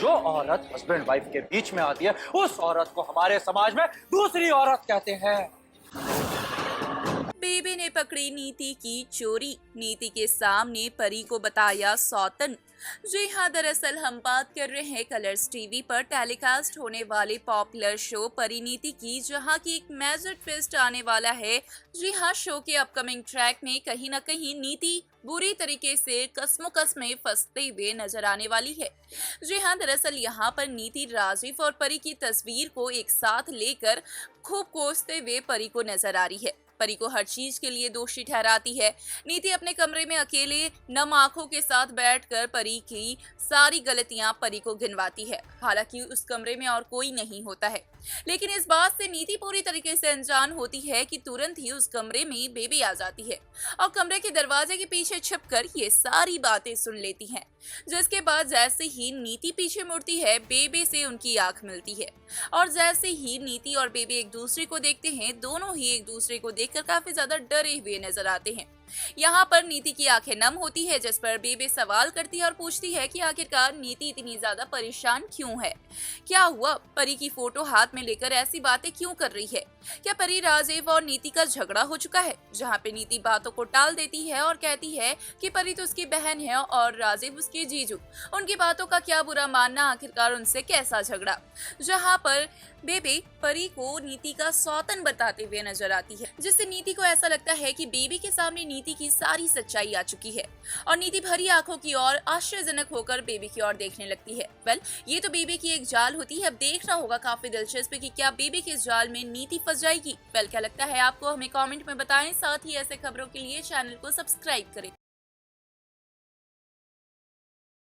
जो औरत husband wife के बीच में आती है उस औरत को हमारे समाज में दूसरी औरत कहते हैं। बेबी ने पकड़ी नीति की चोरी, नीति के सामने परी को बताया सौतन। जी हाँ, दरअसल हम बात कर रहे हैं कलर्स टीवी पर टेलीकास्ट होने वाले पॉपुलर शो परिणीति की, जहां की एक मेजर ट्विस्ट आने वाला है। जी हाँ, शो के अपकमिंग ट्रैक में कहीं ना कहीं नीति बुरी तरीके से कसमोकस में फंसते हुए नजर आने वाली है। जी हाँ, दरअसल यहाँ पर नीति राजीव और परी की तस्वीर को एक साथ लेकर खूब कोसते हुए परी को नजर आ रही है। परी को हर चीज के लिए दोषी ठहराती है। नीति अपने कमरे में अकेले नम आंखों के साथ बैठकर परी की सारी गलतियां परी को गिनवाती है। हालांकि उस कमरे में और कोई नहीं होता है, लेकिन इस बात से नीति पूरी तरीके से अनजान होती है कि तुरंत ही उस कमरे में बेबी आ जाती है और कमरे के दरवाजे के पीछे छिपकर ये सारी बातें सुन लेती हैं। जिसके बाद जैसे ही नीति पीछे मुड़ती है, बेबी से उनकी आंख मिलती है और जैसे ही नीति और बेबी एक दूसरे को देखते हैं, दोनों ही एक दूसरे को देखकर काफी ज्यादा डरे हुए नजर आते हैं। यहाँ पर नीति की आंखें नम होती है, जिस पर बेबी सवाल करती है और पूछती है कि आखिरकार नीति इतनी ज्यादा परेशान क्यों है, क्या हुआ, परी की फोटो हाथ में लेकर ऐसी बातें क्यों कर रही है, क्या परी राजीव और नीति का झगड़ा हो चुका है। जहाँ पे नीति बातों को टाल देती है और कहती है कि परी तो उसकी बहन है और राजीव उसके जीजू, उनकी बातों का क्या बुरा मानना, आखिरकार उनसे कैसा झगड़ा। जहाँ पर बेबी परी को नीति का सौतन बताते हुए नजर आती है, जिससे नीति को ऐसा लगता है कि बेबी के सामने नीति की सारी सच्चाई आ चुकी है और नीति भरी आंखों की ओर आश्चर्यजनक होकर बेबी की ओर देखने लगती है। ये तो बेबी की एक जाल होती है। अब देखना होगा काफी दिलचस्प कि क्या बेबी के इस जाल में नीति फंस जाएगी। क्या लगता है आपको, हमें कमेंट में बताएं। साथ ही ऐसे खबरों के लिए चैनल को सब्सक्राइब करें।